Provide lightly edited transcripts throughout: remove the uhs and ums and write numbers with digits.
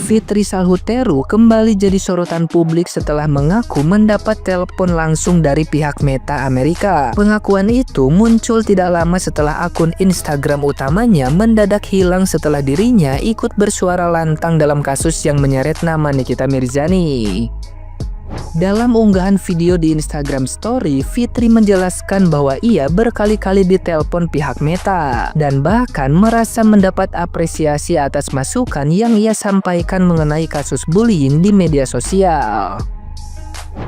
Fitri Salhuteru kembali jadi sorotan publik setelah mengaku mendapat telepon langsung dari pihak Meta Amerika. Pengakuan itu muncul tidak lama setelah akun Instagram utamanya mendadak hilang setelah dirinya ikut bersuara lantang dalam kasus yang menyeret nama Nikita Mirzani. Dalam unggahan video di Instagram Story, Fitri menjelaskan bahwa ia berkali-kali ditelepon pihak Meta dan bahkan merasa mendapat apresiasi atas masukan yang ia sampaikan mengenai kasus bullying di media sosial.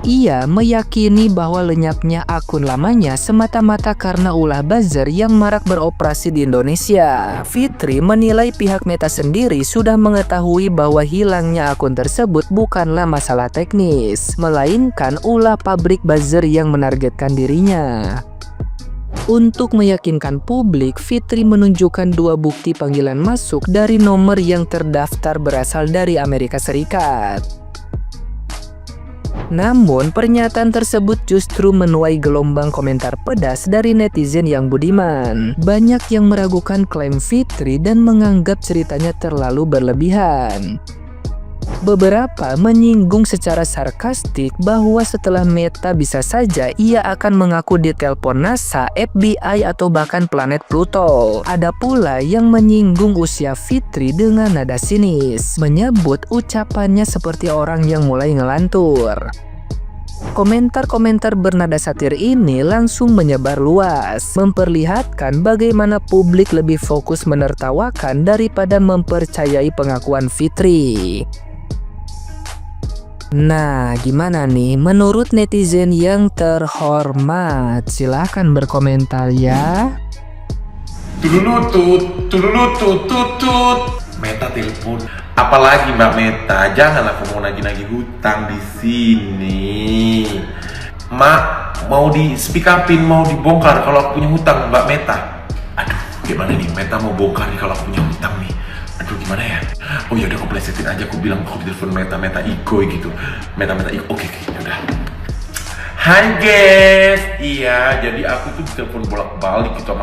Ia meyakini bahwa lenyapnya akun lamanya semata-mata karena ulah buzzer yang marak beroperasi di Indonesia. Fitri menilai pihak Meta sendiri sudah mengetahui bahwa hilangnya akun tersebut bukanlah masalah teknis, melainkan ulah pabrik buzzer yang menargetkan dirinya. Untuk meyakinkan publik, Fitri menunjukkan 2 bukti panggilan masuk dari nomor yang terdaftar berasal dari Amerika Serikat. Namun, pernyataan tersebut justru menuai gelombang komentar pedas dari netizen yang budiman. Banyak yang meragukan klaim Fitri dan menganggap ceritanya terlalu berlebihan. Beberapa menyinggung secara sarkastik bahwa setelah Meta bisa saja ia akan mengaku ditelepon NASA, FBI, atau bahkan planet Pluto. Ada pula yang menyinggung usia Fitri dengan nada sinis, menyebut ucapannya seperti orang yang mulai ngelantur. Komentar-komentar bernada satir ini langsung menyebar luas, memperlihatkan bagaimana publik lebih fokus menertawakan daripada mempercayai pengakuan Fitri. Nah, gimana nih menurut netizen yang terhormat? Silahkan berkomentar ya. Tutut. Meta telepon. Apalagi Mbak Meta, janganlah kamu nagih-nagih hutang di sini. Mak, mau di speak upin, mau dibongkar kalau aku punya hutang Mbak Meta. Aduh, gimana nih Meta mau bongkar nih kalau aku punya hutang nih. Aduh, gimana ya? Oh ya udah, aku plesetin aja, aku bilang aku telepon Meta Ego gitu. Meta Ego. Oke, udah. Hai guys, iya, jadi aku tuh ditelepon bolak-balik gitu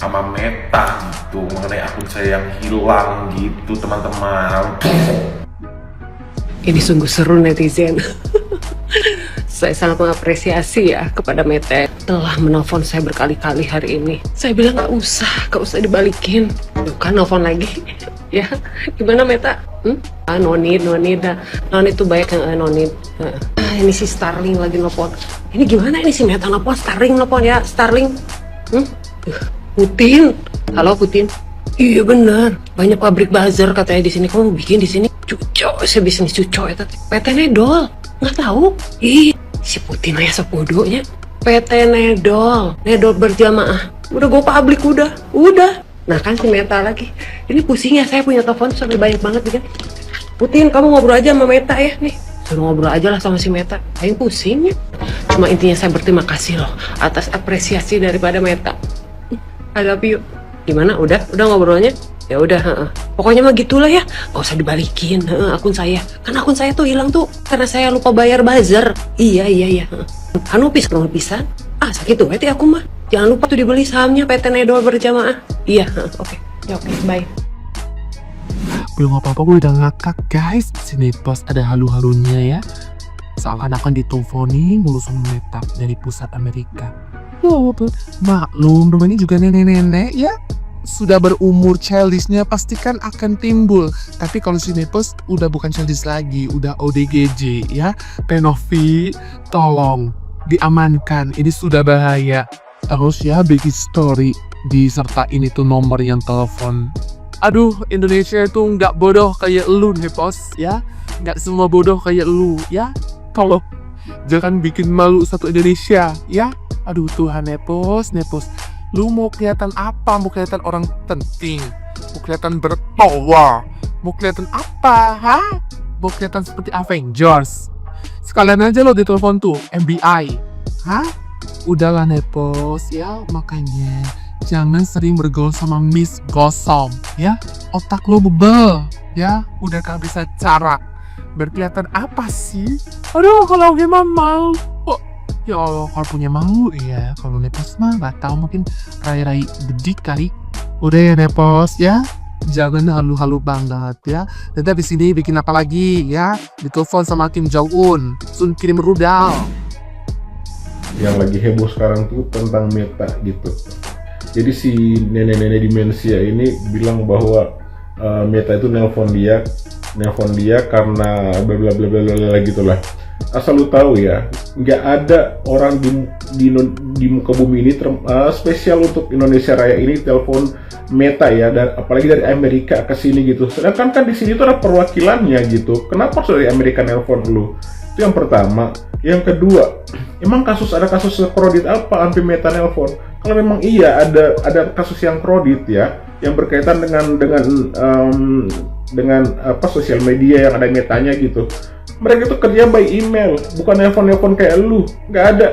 sama Meta gitu mengenai akun saya yang hilang gitu teman-teman. Ini sungguh seru netizen. Saya sangat mengapresiasi ya kepada Meta telah menelpon saya berkali-kali hari ini. Saya bilang gak usah dibalikin. Tuh kan nelfon lagi. Ya, gimana Meta? No need tuh baik yang no need. Ini si Starling lagi nelfon. Ini gimana ini si Meta nelfon, Starling nelfon ya, Starling. Putin. Halo Putin. Iya bener, banyak pabrik buzzer katanya di sini. Kamu bikin di sini cucok, saya bisnis cucok ya. PT Nedol, nggak tahu? Ih, si Putin aja sepodonya. PT Nedol berjamaah. Udah gue publik udah. Nah kan si Meta lagi. Ini pusing ya, saya punya telepon sampai banyak banget kan. Putin, kamu ngobrol aja sama Meta ya nih. Suruh ngobrol aja lah sama si Meta. Saya pusing ya. Cuma intinya saya berterima kasih loh atas apresiasi daripada Meta. I love you. Gimana? Udah ngobrolnya? Ya udah, pokoknya mah gitulah ya. Gak usah dibalikin akun saya. Kan akun saya tuh hilang tuh karena saya lupa bayar buzzer. Iya. Anu pisan. Sakit tuh berarti aku mah. Jangan lupa tuh dibeli sahamnya PT Nedol berjamaah. Iya, oke. Ya oke, bye. Belum apa-apa gue udah ngakak guys. Sini bos ada halu-halunya ya. Seakan-akan diteleponi mulu sama Meta dari pusat Amerika. Maklum, rumahnya juga nenek-nenek ya. Sudah berumur, childishnya pastikan akan timbul. Tapi kalau si Nepos udah bukan childish lagi, udah ODGJ ya. Penovi, tolong diamankan, ini sudah bahaya. Terus ya bikin story disertain itu nomor yang telepon. Aduh, Indonesia itu nggak bodoh kayak lu Nepos ya. Nggak semua bodoh kayak lu ya. Tolong jangan bikin malu satu Indonesia ya. Aduh Tuhan, Nepos, lu mau kelihatan apa? Mau kelihatan orang penting? Mau kelihatan berpower? Mau kelihatan apa? Mau kelihatan seperti Avengers? Sekalian aja lo ditelepon tuh FBI. Udahlah Nepos ya, makanya jangan sering bergaul sama Miss Gosong ya. Otak lo bebel ya, udah kehabisan cara. Berkelihatan apa sih? Aduh, kalau gimana mau? Ya Allah, kalau punya malu ya. Kalau Nepos mah gak tahu, mungkin rai-rai bedik kali. Udah ya Nepos ya, Jangan halu-halu banget ya. Nanti habis ini bikin apa lagi ya? Ditelepon sama Kim Jong Un, sun kirim rudal. Yang lagi heboh sekarang tuh tentang Meta gitu. Jadi si nenek-nenek demensia ini bilang bahwa Meta itu nelpon dia karena bla bla bla bla bla gitulah. Asal lu tahu ya, nggak ada orang di muka bumi ini spesial untuk Indonesia Raya ini telepon Meta ya, dan apalagi dari Amerika ke sini gitu. Sedangkan kan di sini tuh ada perwakilannya gitu. Kenapa harus dari Amerika nelpon lu? Itu yang pertama. Yang kedua, emang ada kasus kredit apa sampai Meta nelpon? Kalau memang iya ada kasus yang kredit ya, yang berkaitan dengan apa sosial media yang ada Metanya gitu. Mereka tuh kerja by email, bukan nelpon kayak lu. Nggak ada.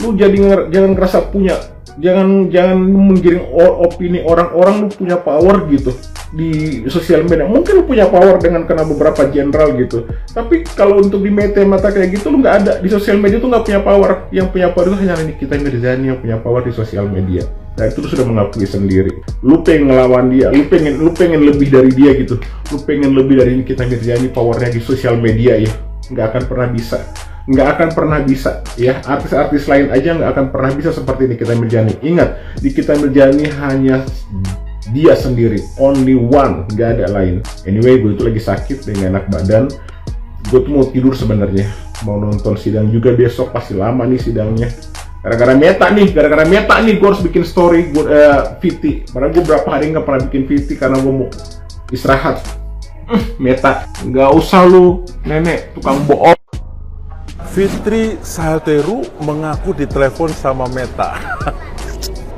Lu jangan ngerasa punya, jangan menggiring opini orang-orang lu punya power gitu di sosial media. Mungkin lu punya power dengan kena beberapa jenderal gitu, tapi kalau untuk di mata kayak gitu lu nggak ada. Di sosial media tuh nggak punya power. Yang punya power itu hanya Nikita Mirzani yang punya power di sosial media. Nah itu sudah mengakui sendiri. Lu pengen ngelawan dia, lu pengen lebih dari dia gitu. Lu pengen lebih dari Nikita Mirzani powernya di sosial media ya, nggak akan pernah bisa ya. Artis-artis lain aja nggak akan pernah bisa seperti Nikita Mirzani. Ingat, Nikita Mirzani hanya dia sendiri, only one, nggak ada lain. Anyway, gue itu lagi sakit dan gak enak badan. Gue tuh mau tidur sebenarnya, mau nonton sidang juga besok, pasti lama nih sidangnya. Gara-gara Meta nih gue harus bikin story VT. Padahal gue berapa hari nggak pernah bikin VT karena gue mau istirahat. Meta, nggak usah lu nenek tukang bohong. Fitri Sahateru mengaku ditelepon sama Meta.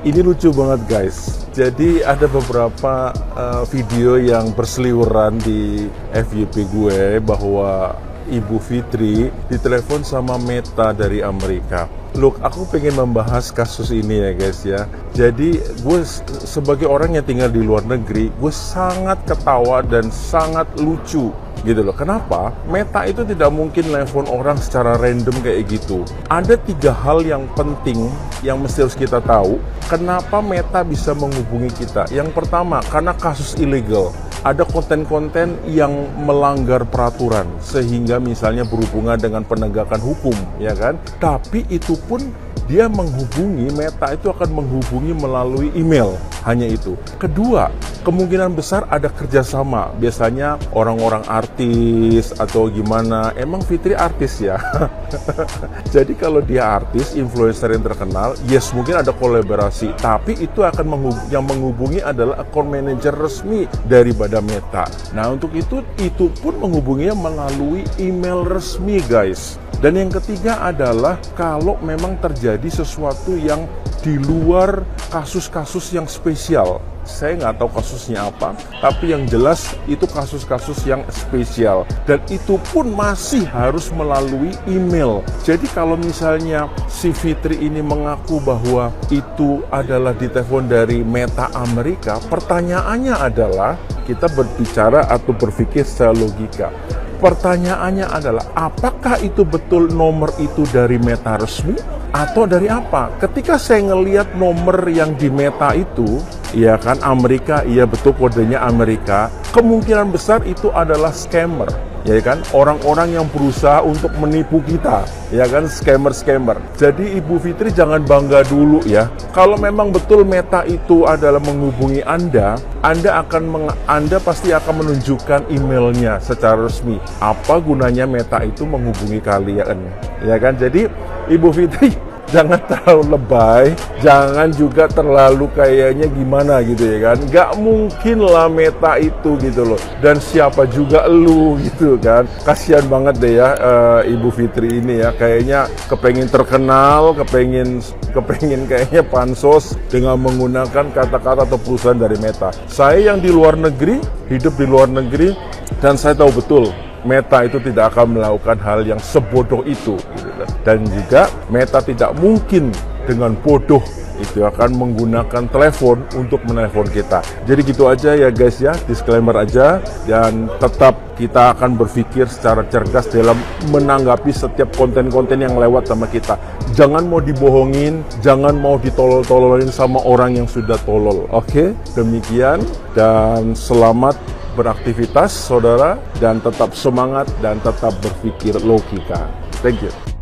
Ini lucu banget guys. Jadi ada beberapa video yang berseliweran di FYP gue bahwa Ibu Fitri ditelepon sama Meta dari Amerika. Look, aku pengen membahas kasus ini ya guys ya. Jadi gue sebagai orang yang tinggal di luar negeri, gue sangat ketawa dan sangat lucu gitu loh. Kenapa? Meta itu tidak mungkin telepon orang secara random kayak gitu. Ada 3 hal yang penting yang mesti harus kita tahu. Kenapa Meta bisa menghubungi kita? Yang pertama, karena kasus ilegal. Ada konten-konten yang melanggar peraturan sehingga misalnya berhubungan dengan penegakan hukum, ya kan? Tapi itu pun dia menghubungi, Meta itu akan menghubungi melalui email, hanya itu. Kedua, kemungkinan besar ada kerjasama, biasanya orang-orang artis atau gimana. Emang Fitri artis ya? Jadi kalau dia artis, influencer yang terkenal, yes mungkin ada kolaborasi, tapi itu akan yang menghubungi adalah account manager resmi daripada Meta. Nah untuk itu pun menghubunginya melalui email resmi guys. Dan yang ketiga adalah kalau memang terjadi sesuatu yang di luar kasus-kasus yang spesial. Saya nggak tahu kasusnya apa, tapi yang jelas itu kasus-kasus yang spesial. Dan itu pun masih harus melalui email. Jadi kalau misalnya si Fitri ini mengaku bahwa itu adalah ditelepon dari Meta Amerika, pertanyaannya adalah kita berbicara atau berpikir secara logika. Pertanyaannya adalah, apakah itu betul nomor itu dari Meta resmi atau dari apa? Ketika saya ngelihat nomor yang di Meta itu, ya kan Amerika, iya betul kodenya Amerika, kemungkinan besar itu adalah scammer. Ya kan, orang-orang yang berusaha untuk menipu kita, ya kan, scammer. Jadi Ibu Fitri jangan bangga dulu ya. Kalau memang betul Meta itu adalah menghubungi Anda pasti akan menunjukkan emailnya secara resmi. Apa gunanya Meta itu menghubungi kalian, ya kan? Jadi Ibu Fitri jangan terlalu lebay, jangan juga terlalu kayaknya gimana gitu ya kan. Nggak mungkin lah Meta itu gitu loh. Dan siapa juga lu gitu kan. Kasihan banget deh ya Ibu Fitri ini ya. Kayaknya kepengen terkenal, kepengen kayaknya pansos dengan menggunakan kata-kata atau perusahaan dari Meta. Saya yang di luar negeri, hidup di luar negeri, dan saya tahu betul Meta itu tidak akan melakukan hal yang sebodoh itu gitu. Dan juga Meta tidak mungkin dengan bodoh itu akan menggunakan telepon untuk menelpon kita. Jadi gitu aja ya guys ya, disclaimer aja, dan tetap kita akan berpikir secara cerdas dalam menanggapi setiap konten-konten yang lewat sama kita. Jangan mau dibohongin, jangan mau ditolol-tololin sama orang yang sudah tolol. Oke, demikian dan selamat beraktivitas saudara, dan tetap semangat dan tetap berpikir logika. Thank you.